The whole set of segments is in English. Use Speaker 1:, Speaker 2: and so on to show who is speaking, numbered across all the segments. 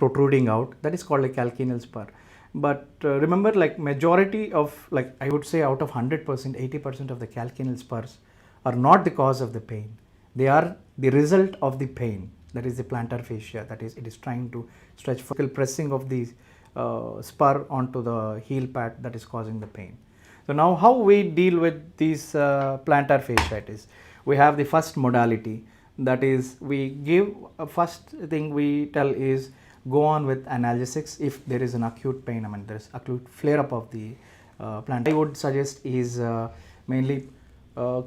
Speaker 1: protruding out, that is called a calcaneal spur. But remember, like majority of, like I would say out of 100%, 80% of the calcaneal spurs are not the cause of the pain. They are the result of the pain. That is the plantar fascia. That is, it is trying to stretch for pressing of the spur onto the heel pad that is causing the pain. So now how we deal with these plantar fasciitis? We have the first modality, that is we give first thing we tell is go on with analgesics if there is an acute pain. I mean there is acute flare up of the plantar. I would suggest is mainly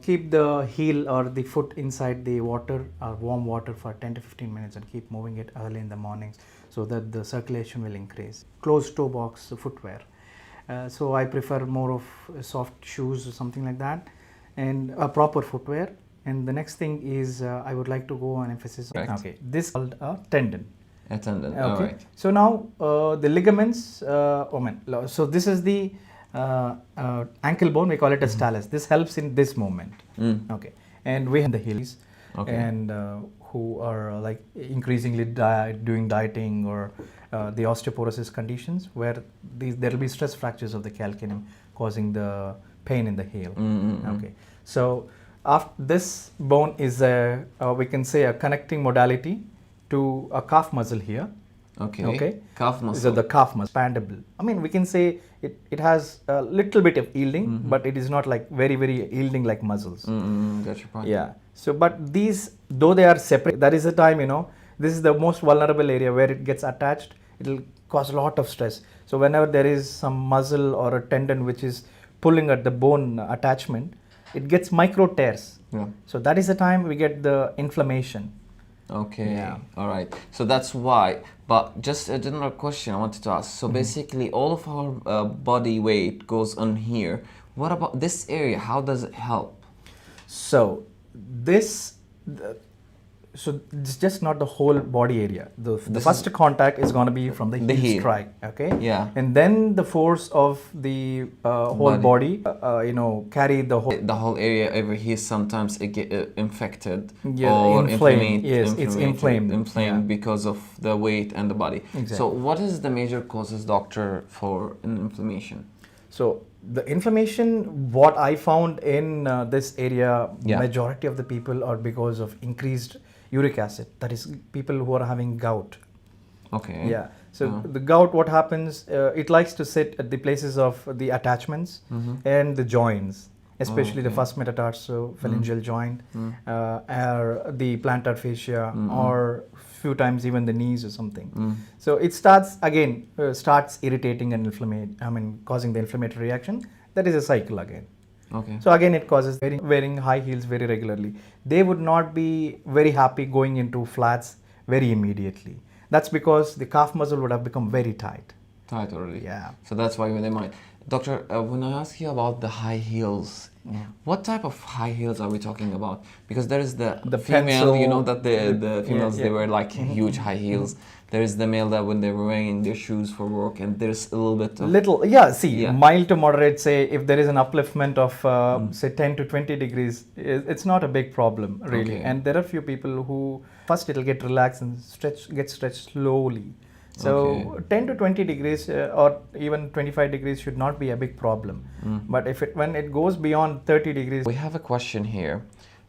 Speaker 1: keep the heel or the foot inside the water or warm water for 10 to 15 minutes and keep moving it early in the mornings so that the circulation will increase. Closed toe box footwear. So I prefer more of soft shoes or something like that, and a proper footwear. And the next thing is I would like to go on emphasis.
Speaker 2: Correct.
Speaker 1: Okay, this is called a tendon.
Speaker 2: A tendon.
Speaker 1: Okay.
Speaker 2: All right.
Speaker 1: So now the ligaments. So this is the ankle bone. We call it a talus. This helps in this movement. Okay. And we have the heels.
Speaker 2: Okay.
Speaker 1: And who are like increasingly doing dieting or the osteoporosis conditions where there will be stress fractures of the calcaneum causing the pain in the heel. Okay. So after this bone is a we can say a connecting modality to a calf muscle here.
Speaker 2: Okay.
Speaker 1: Okay.
Speaker 2: Calf muscle.
Speaker 1: So the calf muscle, expandable. I mean, we can say it has a little bit of yielding, but it is not like very yielding like muscles.
Speaker 2: That's your point.
Speaker 1: Yeah. So, but these, though they are separate, that is the time, this is the most vulnerable area where it gets attached. It will cause a lot of stress. So, whenever there is some muscle or a tendon which is pulling at the bone attachment, it gets micro tears.
Speaker 2: Yeah.
Speaker 1: So, that is the time we get the inflammation.
Speaker 2: Okay.
Speaker 1: Yeah.
Speaker 2: All right. So that's why. But just a general question I wanted to ask. So basically, all of our body weight goes on here. What about this area? How does it help?
Speaker 1: So, so it's just not the whole body area. The first contact is going to be from the heel strike, okay?
Speaker 2: Yeah.
Speaker 1: And then the force of the whole body, carry the whole
Speaker 2: area over here. Sometimes it get infected
Speaker 1: or inflamed. Yes, it's inflamed.
Speaker 2: Inflamed because of the weight and the body.
Speaker 1: Exactly.
Speaker 2: So what is the major causes, doctor, for an inflammation?
Speaker 1: So the inflammation, what I found in this area, majority of the people are because of increased uric acid. That is people who are having gout.
Speaker 2: Okay.
Speaker 1: Yeah. So the gout, what happens, it likes to sit at the places of the attachments and the joints, especially the first metatarsophalangeal joint, or the plantar fascia, or few times even the knees or something. So it starts irritating and causing the inflammatory reaction. That is a cycle again.
Speaker 2: Okay.
Speaker 1: So again it causes wearing high heels very regularly. They would not be very happy going into flats very immediately. That's because the calf muscle would have become very tight.
Speaker 2: Tight already.
Speaker 1: Yeah.
Speaker 2: So that's why they might. Doctor, when I ask you about the high heels, what type of high heels are we talking about? Because there is the female,
Speaker 1: pencil,
Speaker 2: that the females, they wear like huge high heels. There is the male that when they were wearing their shoes for work, and there's a little bit of...
Speaker 1: mild to moderate, say, if there is an upliftment of, say, 10 to 20 degrees, it's not a big problem, really.
Speaker 2: Okay.
Speaker 1: And there are few people who, first it'll get relaxed and get stretched slowly. So 10 to 20 degrees or even 25 degrees should not be a big problem. But when it goes beyond 30 degrees...
Speaker 2: We have a question here.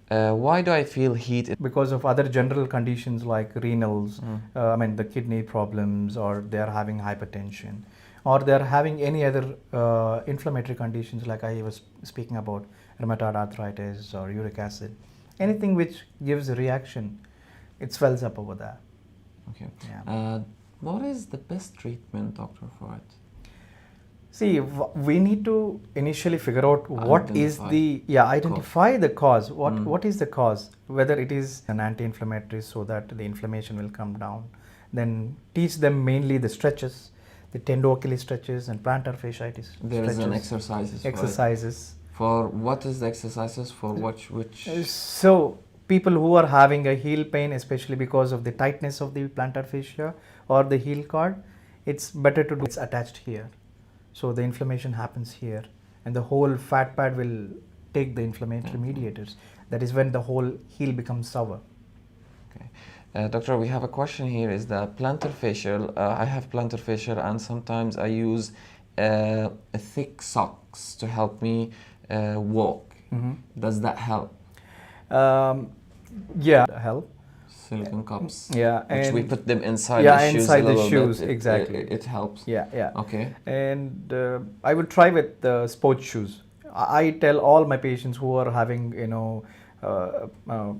Speaker 2: Why do I feel heat?
Speaker 1: Because of other general conditions like renals, the kidney problems, or they are having hypertension, or they are having any other inflammatory conditions like I was speaking about, rheumatoid arthritis or uric acid. Anything which gives a reaction, it swells up over there.
Speaker 2: Okay.
Speaker 1: Yeah.
Speaker 2: What is the best treatment, doctor, for it?
Speaker 1: See, we need to initially figure out what is the identify the cause. What is the cause? Whether it is an anti-inflammatory so that the inflammation will come down. Then teach them mainly the stretches, the tendo-Achilles stretches and plantar fasciitis.
Speaker 2: There is an exercises. For what is the exercises for which?
Speaker 1: So people who are having a heel pain, especially because of the tightness of the plantar fascia or the heel cord, it's better to do it's attached here. So the inflammation happens here, and the whole fat pad will take the inflammatory mediators. That is when the whole heel becomes sour.
Speaker 2: Okay. Doctor, we have a question here. Is the plantar fascial? I have plantar fascial, and sometimes I use thick socks to help me walk. Does that help?
Speaker 1: Yeah, help.
Speaker 2: Silicone cups.
Speaker 1: Yeah,
Speaker 2: Which we
Speaker 1: and
Speaker 2: put them inside
Speaker 1: yeah,
Speaker 2: the shoes
Speaker 1: inside
Speaker 2: a
Speaker 1: the
Speaker 2: little
Speaker 1: shoes,
Speaker 2: bit.
Speaker 1: exactly.
Speaker 2: It helps.
Speaker 1: Yeah.
Speaker 2: Okay.
Speaker 1: And I would try with sports shoes. I tell all my patients who are having,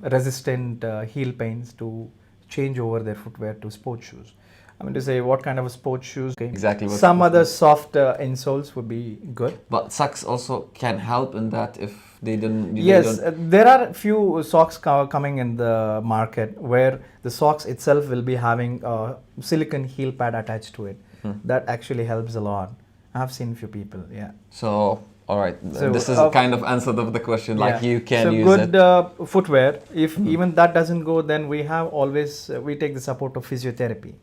Speaker 1: resistant heel pains to change over their footwear to sports shoes. I mean to say what kind of sports shoes. Okay.
Speaker 2: Exactly what-
Speaker 1: Some other soft insoles would be good.
Speaker 2: But socks also can help in that if they don't.
Speaker 1: Yes,
Speaker 2: They don't,
Speaker 1: there are a few socks coming in the market where the socks itself will be having a silicone heel pad attached to it. That actually helps a lot. I have seen few people, yeah.
Speaker 2: so, all right.
Speaker 1: So,
Speaker 2: this is kind of answer of the question. Like
Speaker 1: Yeah.
Speaker 2: you can
Speaker 1: so
Speaker 2: use
Speaker 1: good
Speaker 2: it.
Speaker 1: footwear. If even that doesn't go, then we have always we take the support of physiotherapy.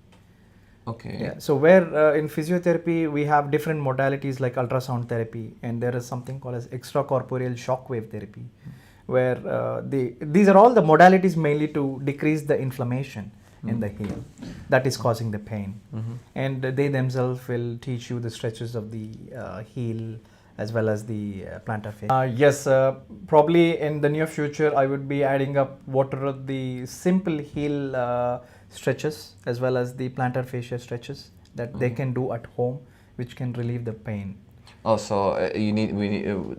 Speaker 2: Okay.
Speaker 1: Yeah. So where in physiotherapy we have different modalities like ultrasound therapy, and there is something called as extracorporeal shockwave therapy, where these are all the modalities mainly to decrease the inflammation in the heel that is causing the pain, and they themselves will teach you the stretches of the heel as well as the plantar fascia. Yes, probably in the near future I would be adding up what are the simple heel stretches as well as the plantar fascia stretches that they can do at home, which can relieve the pain.
Speaker 2: Oh, so we need.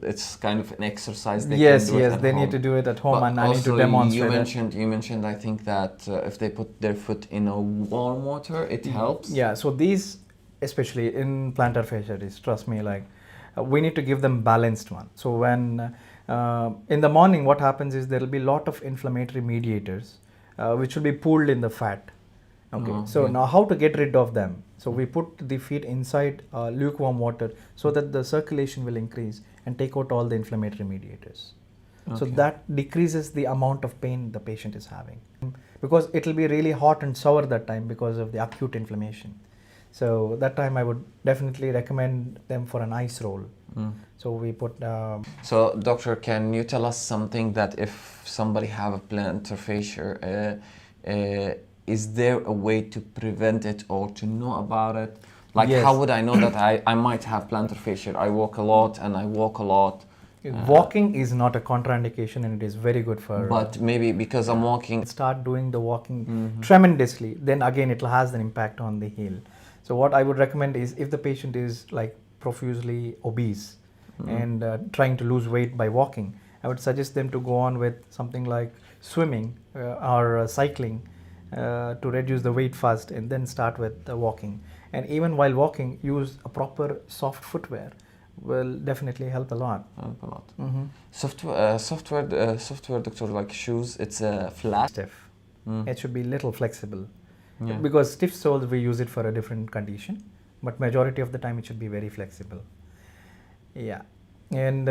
Speaker 2: It's kind of an exercise. They
Speaker 1: Yes,
Speaker 2: can do it at
Speaker 1: they
Speaker 2: home.
Speaker 1: need to do it at home,
Speaker 2: But
Speaker 1: and I need to
Speaker 2: also
Speaker 1: demonstrate
Speaker 2: You mentioned. I think that if they put their foot in a warm water, it helps.
Speaker 1: Yeah, so these, especially in plantar fasciitis, trust me, like we need to give them balanced one. So when in the morning, what happens is there will be a lot of inflammatory mediators, which will be pooled in the fat. Okay, so now how to get rid of them? So we put the feet inside lukewarm water so that the circulation will increase and take out all the inflammatory mediators. So that decreases the amount of pain the patient is having, because it will be really hot and sour that time because of the acute inflammation. So that time I would definitely recommend them for an ice roll. So we put.
Speaker 2: So, doctor, can you tell us something that if somebody have a plantar fascia, is there a way to prevent it or to know about it? Like,
Speaker 1: Yes.
Speaker 2: how would I know that I might have plantar fascia? I walk a lot and I walk a lot.
Speaker 1: Walking is not a contraindication, and it is very good for.
Speaker 2: But maybe because I'm walking.
Speaker 1: Start doing the walking tremendously, then again it has an impact on the heel. So what I would recommend is if the patient is like profusely obese and trying to lose weight by walking, I would suggest them to go on with something like swimming or cycling to reduce the weight first, and then start with walking. And even while walking, use a proper soft footwear will definitely help a lot.
Speaker 2: Help a lot. Software, doctor, like shoes, it's flat.
Speaker 1: Stiff. It should be little flexible.
Speaker 2: Yeah.
Speaker 1: Because stiff soles we use it for a different condition, but majority of the time it should be very flexible. Yeah, and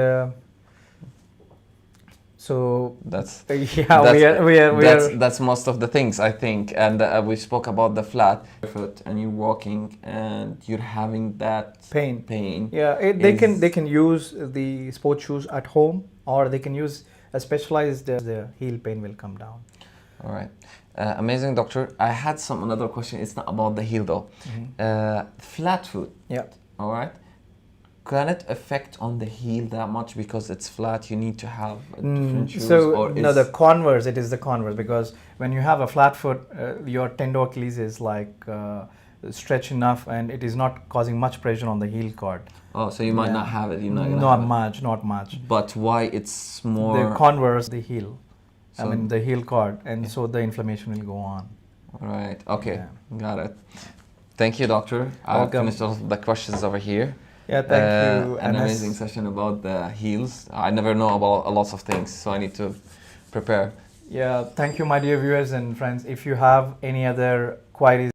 Speaker 1: so
Speaker 2: That's
Speaker 1: yeah, we are
Speaker 2: that's most of the things I think, and we spoke about the flat foot, and you're walking and you're having that pain.
Speaker 1: Yeah, they can use the sports shoes at home, or they can use a specialized. The heel pain will come down.
Speaker 2: All right, amazing, doctor. I had another question. It's not about the heel though. Flat foot.
Speaker 1: Yeah.
Speaker 2: All right. Can it affect on the heel that much because it's flat? You need to have different shoes.
Speaker 1: So
Speaker 2: or
Speaker 1: no, the Converse. It is the Converse, because when you have a flat foot, your tendo Achilles is like stretched enough, and it is not causing much pressure on the heel cord.
Speaker 2: Oh, so you might not have it. You're not gonna
Speaker 1: Not
Speaker 2: have
Speaker 1: much, not much.
Speaker 2: it. But why it's more?
Speaker 1: The Converse, the heel.
Speaker 2: So-
Speaker 1: the heel cord, and so the inflammation will go on.
Speaker 2: Right. Okay.
Speaker 1: Yeah.
Speaker 2: Got it. Thank you, doctor. I
Speaker 1: Welcome.
Speaker 2: finished all the questions over here.
Speaker 1: Yeah, thank you.
Speaker 2: An
Speaker 1: Anas.
Speaker 2: amazing session about the heels. I never know about a lot of things, so I need to prepare.
Speaker 1: Yeah, thank you, my dear viewers and friends. If you have any other queries,